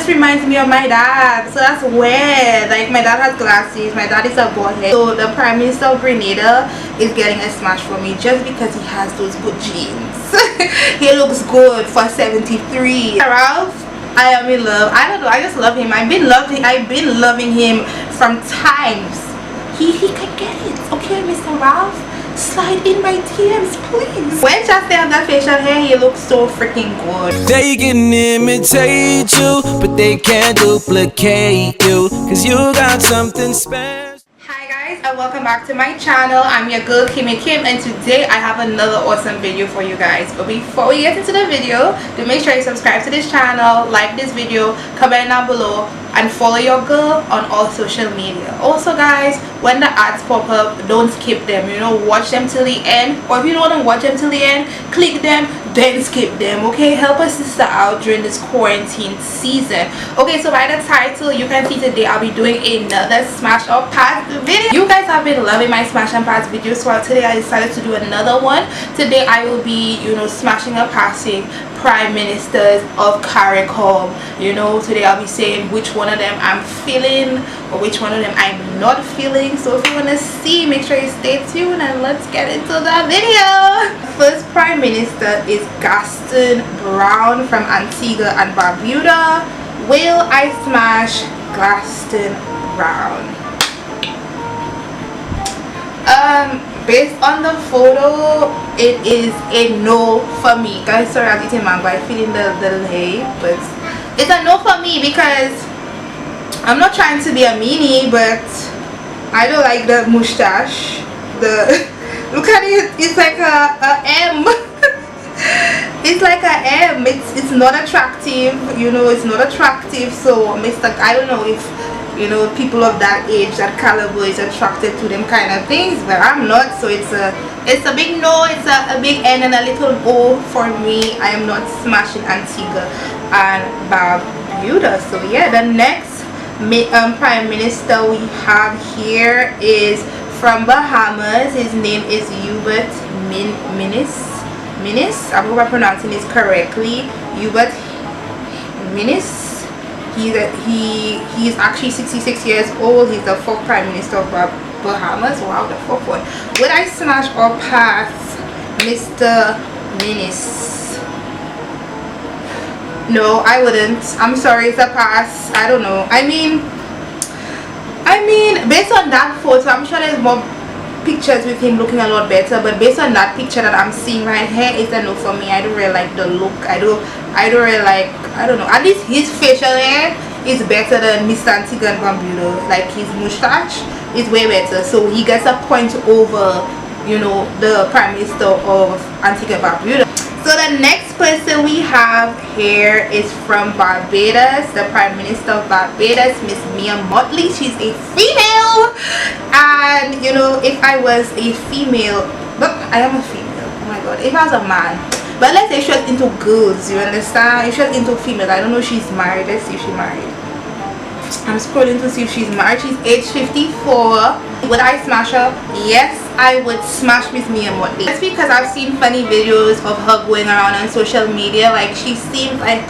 just reminds me of my dad, so that's weird. Like, my dad has glasses, my dad is a bald head. So the Prime Minister of Grenada is getting a smash for me just because he has those good genes. He looks good for 73. Ralph, I am in love. I don't know, I just love him. I've been loving him from times. He can get it, okay, Mr. Ralph? Slide in my DMs, please. When Chastity have that facial hair, he looks so freaking good. They can imitate you, but they can't duplicate you, cause you got something special. Hi guys, and welcome back to my channel. I'm your girl Kimmy Kim, and today I have another awesome video for you guys. But before we get into the video, do make sure you subscribe to this channel, like this video, comment down below, and follow your girl on all social media. Also guys, when the ads pop up, don't skip them, you know, watch them till the end. Or if you don't want to watch them till the end, click them, then skip them, okay? Help a sister out during this quarantine season. Okay, so by the title you can see today I'll be doing another smash or pass video. You guys have been loving my smash and pass videos, so today I decided to do another one. Today I will be, you know, smashing or passing prime ministers of CARICOM. You know, today I'll be saying which one of them I'm feeling or which one of them I'm not feeling. So if you want to see, make sure you stay tuned and let's get into the video. First prime minister is Gaston Brown from Antigua and Barbuda. Will I smash Gaston Brown? Based on the photo, it is a no for me. Guys, sorry I'm eating mango, I'm feeling the hay, but it's a no for me because I'm not trying to be a meanie, but I don't like the mustache. The look at it, it's like a M. It's like a M. It's not attractive, you know, it's not attractive. So Mr. I don't know if, you know, people of that age, that caliber is attracted to them kind of things, but I'm not. So it's a big no, it's a big N and a little O for me. I am not smashing Antigua and Barbuda. So yeah, the next prime minister we have here is from Bahamas. His name is Hubert Minnis. I hope I'm pronouncing this correctly. Hubert Minnis. He's actually 66 years old. He's the 4th prime minister of Bahamas. Wow, the 4th one. Would I smash or pass Mr. Minnis? No, I wouldn't. I'm sorry, it's a pass. I don't know. I mean based on that photo, I'm sure there's more pictures with him looking a lot better, but based on that picture that I'm seeing right here, it's a no for me. I don't really like the look. I don't really like, I don't know, at least his facial hair is better than Mr. Antigua and Barbuda. Like, his mustache is way better, so he gets a point over, you know, the prime minister of Antigua and Barbuda. So the next person we have here is from Barbados, the prime minister of Barbados, Miss Mia Mottley. She's a female, and you know, if I was a female, but I am a female, oh my god, if I was a man, but let's say she was into girls, you understand? If she was into female, I don't know if she's married. Let's see if she's married. I'm scrolling to see if she's married. She's age 54. Would I smash her? Yes, I would smash Miss Mia Mottley. That's because I've seen funny videos of her going around on social media. Like, she seems like,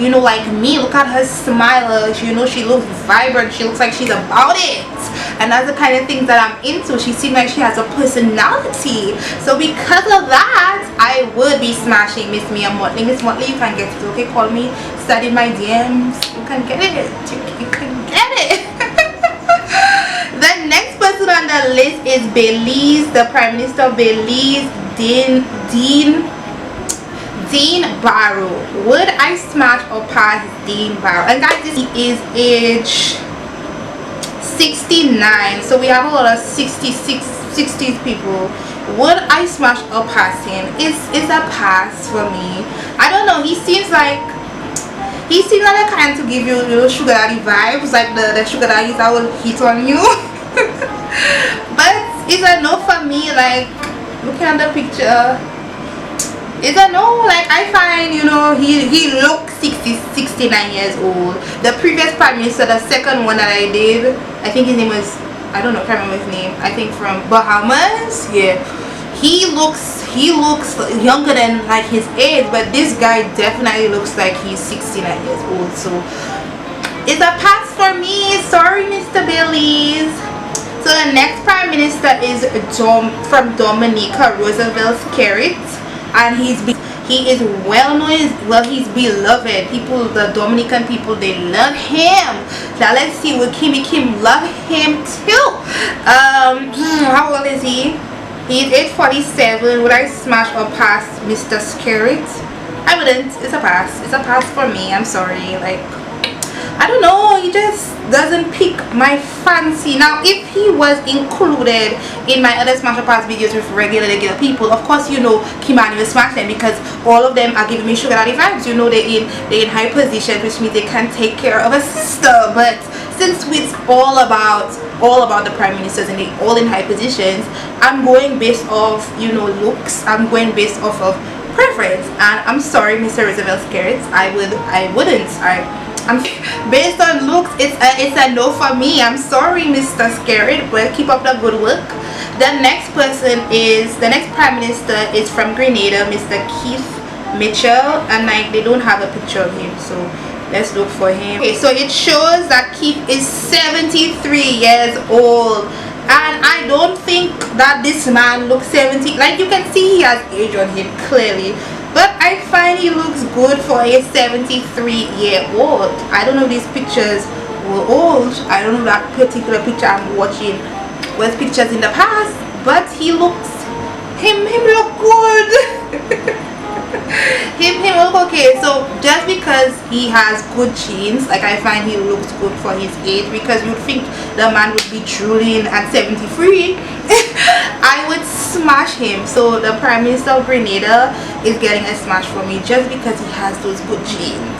you know, like me. Look at her smile. You know, she looks vibrant. She looks like she's about it. And that's the kind of things that I'm into. She seems like she has a personality. So because of that, I would be smashing Miss Mia Mottley. Miss Mottley, you can get it, okay? Call me, study my DMs. You can get it. You can get it. The next person on the list is Belize, the Prime Minister of Belize, Dean Barrow. Would I smash or pass Dean Barrow? And guys, this is age 69, so we have a lot of 60s people. Would I smash or pass him? It's a pass for me. I don't know, he seems like the kind to give you little sugar daddy vibes, like the sugar daddies that will hit on you. But it's a no for me. Like, looking at the picture, it's a no. Like, I find, you know, he looks 69 years old. The previous prime minister, the second one that I did, I think his name was, I don't know, I can't remember his name, I think from Bahamas. Yeah, he looks he looks younger than like his age, but this guy definitely looks like he's 69 years old. So it's a pass for me. Sorry, Mr. Baileys. So the next prime minister is from Dominica, Roosevelt Skerrit, and he is well known. Well, he's beloved. People, the Dominican people, they love him. Now let's see, will Kimmy Kim love him too? How old is he? He's 847. Would I smash or pass Mr. Skerrit? I wouldn't. It's a pass. It's a pass for me. I'm sorry. Like, I don't know, he just doesn't pick my fancy. Now if he was included in my other smash or pass videos with regular people, of course, you know, Kimani will smash them, because all of them are giving me sugar daddy vibes. You know, they're in high position, which means they can take care of a sister. But since it's all about the prime ministers and they all in high positions, I'm going based off, you know, looks. I'm going based off of preference. And I'm sorry, Mr. Roosevelt Skerrit, I wouldn't. I'm based on looks, it's a no for me. I'm sorry, Mr. Skerrit, but keep up the good work. The next prime minister is from Grenada, Mr. Keith Mitchell, and like they don't have a picture of him, so let's look for him. Okay, so it shows that Keith is 73 years old, and I don't think that this man looks 70. Like, you can see he has age on him clearly, but I find he looks good for a 73-year-old. I don't know if these pictures were old. I don't know that particular picture I'm watching was pictures in the past, but he looks, him look good. him look okay. So just because he has good genes, like, I find he looks good for his age, because you'd think the man would be drooling at 73. I would smash him. So the prime minister of Grenada is getting a smash for me just because he has those good genes.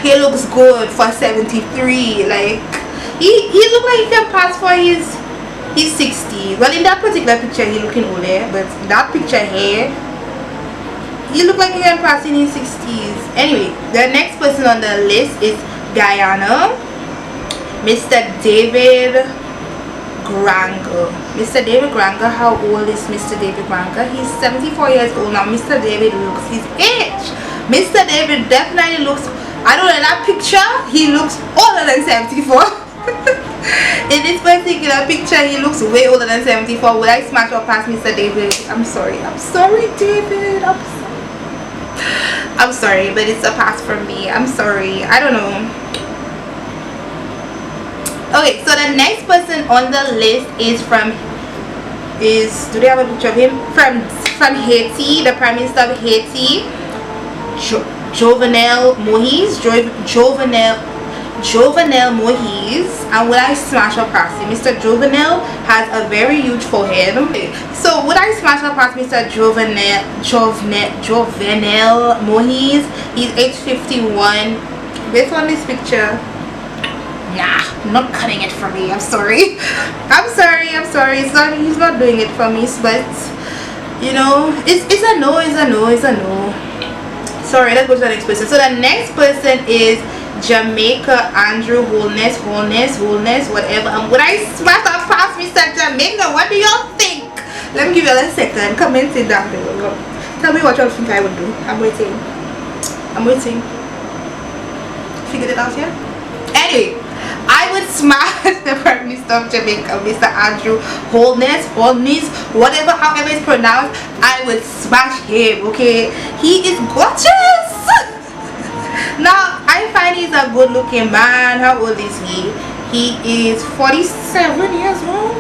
He looks good for 73. Like, he look like he can pass for his 60. Well, in that particular picture he looking older, but that picture here he look like he can pass in his 60s. Anyway, the next person on the list is Guyana, Mr. David Granger. Mr. David Granger, how old is Mr. David Granger? He's 74 years old now. Mr. David looks his age. Mr. David definitely looks, I don't know, in that picture he looks older than 74. In this particular picture he looks way older than 74. Will I smash or pass Mr. David? I'm sorry, David, I'm sorry, but it's a pass from me. I'm sorry, I don't know. Okay, so the next person on the list is do they have a picture of him? From Haiti, the prime minister of Haiti, Jovenel Moïse. Jovenel Moïse. And would I smash or pass him? Mr. Jovenel has a very huge forehead. So would I smash or pass Mr. Jovenel Moïse? He's age 51. Based on this picture, nah, not cutting it for me. I'm sorry. He's not doing it for me, but you know, it's a no. Sorry, let's go to the next person. So the next person is Jamaica Andrew Holness, whatever. And would I smash or pass Mr. Jamaica? What do y'all think? Let me give you a second. Comment it down below. Tell me what y'all think I would do. I'm waiting. Figured it out here. Anyway, I would smash the prime minister of Jamaica, Mr. Andrew Holness, whatever, however it's pronounced. I would smash him. Okay, he is gorgeous. Now I find he's a good looking man. How old is he? He is 47 years old.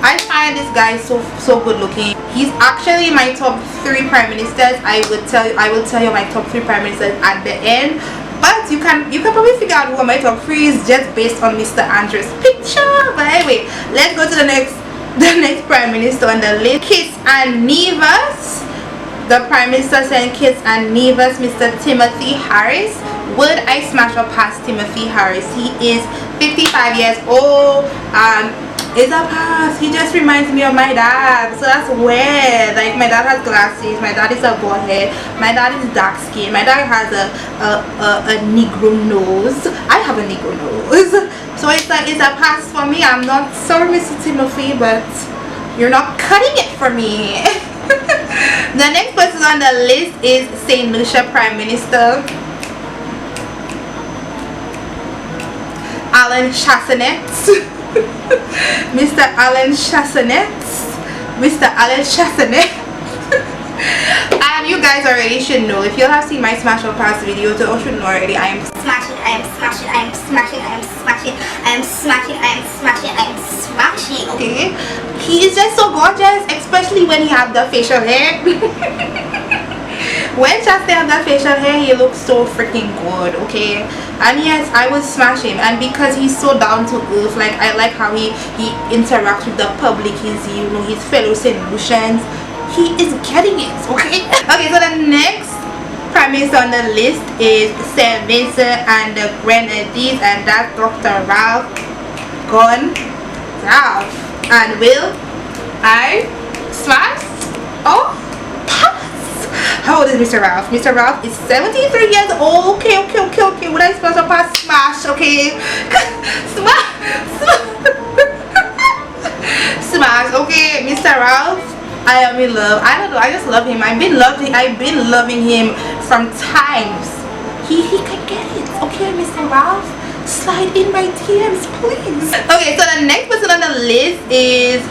I find this guy so good looking. He's actually my top 3 prime ministers. I will tell you my top 3 prime ministers at the end. But you can probably figure out who my top 3 is just based on Mr. Andrew's picture. But anyway, let's go to the next prime minister on the list. Kitts and Nevis. The prime minister saying Kitts and Nevis, Mr. Timothy Harris. Would I smash or pass Timothy Harris? He is 55 years old. It's a pass. He just reminds me of my dad, so that's weird. Like, my dad has glasses, my dad is a bald head, my dad is dark skin, my dad has a Negro nose. I have a Negro nose, so it's a pass for me. I'm not sorry, Mr. Timothy, but you're not cutting it for me. The next person on the list is St. Lucia Prime Minister Alan Chastanet. Mr. Alan Chastanet. Mr. Alan Chastanet. And you guys already should know, if you have seen my smash or pass videos, you should know already, I am smashing, I am smashing, I am smashing, I am smashing, I am smashing, I am smashing, I am smashing. Okay, he is just so gorgeous, especially when he have the facial hair. When Chasta have that facial hair, he looks so freaking good. Okay, and yes, I would smash him. And because he's so down to earth, like I like how he interacts with the public, his fellow St. Lucians. He is getting it. Okay. Okay, so the next prime minister on the list is St. Vincent and the Grenadines, and that's Dr. Ralph Ralph. And will I smash? Oh, pass. How old is Mr. Ralph? Mr. Ralph is 73 years old. Okay. Would I smash or pass? Smash. Okay. Smash. Okay, Mr. Ralph, I am in love. I don't know, I just love him. I've been loving him from times. He can get it. Okay, Mr. Ralph, slide in my DMs, please. Okay, so the next person on the list is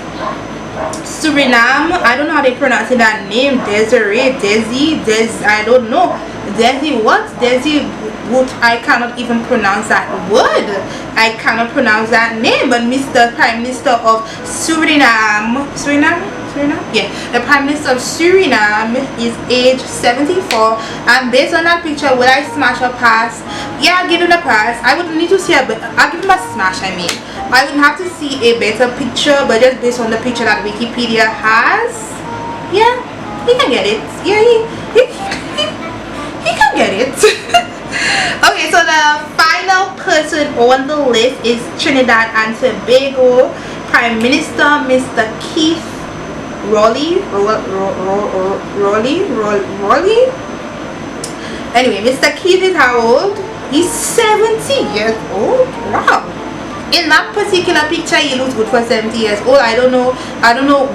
Suriname. I don't know how they pronounce that name. Desi, I don't know. Desi what? Desi what? I cannot even pronounce that word. I cannot pronounce that name. But Mr. Prime Minister of Suriname, yeah, the Prime Minister of Suriname is age 74, and based on that picture, will I smash or pass? Yeah, I'll give him a pass. I wouldn't need to see I'll give him a smash. I mean, I wouldn't have to see a better picture, but just based on the picture that Wikipedia has, yeah, he can get it. Yeah, he can get it. Okay, so the final person on the list is Trinidad and Tobago Prime Minister Mr. Keith Rowley. Anyway, Mr. Keith is how old? He's 70 years old. Wow. In that particular picture, he looks good for 70 years old. I don't know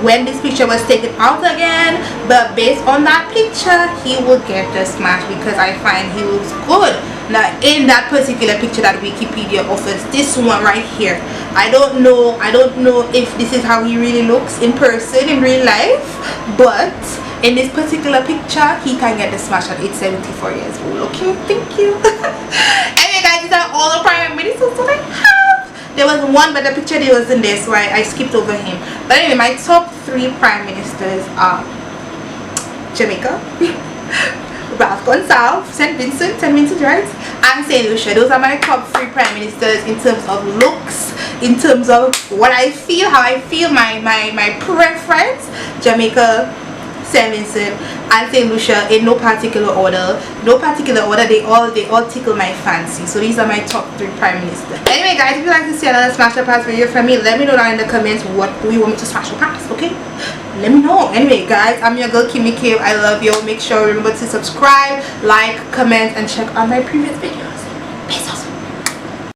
when this picture was taken out again, but based on that picture, he will get the smash because I find he looks good. Now, in that particular picture that Wikipedia offers, this one right here, I don't know if this is how he really looks in person, in real life, but in this particular picture, he can get the smash at age 74 years old. Okay, thank you. Anyway, guys, these are all the prime ministers that I have. There was one, but the picture there wasn't there, so I skipped over him. But anyway, my top 3 prime ministers are Jamaica, Ralph Gonsalves, St. Vincent, right, and St. Lucia. Those are my top 3 prime ministers in terms of looks, in terms of what I feel, how I feel, my preference. Jamaica, St. Vincent, and St. Lucia in no particular order. They all tickle my fancy. So these are my top 3 prime ministers. Anyway, guys, if you'd like to see another smash or pass video from me, let me know down in the comments what do you want me to smash or pass. Okay, let me know. Anyway, guys, I'm your girl Kimmy Cave. I love you. Make sure remember to subscribe, like, comment, and check out my previous videos.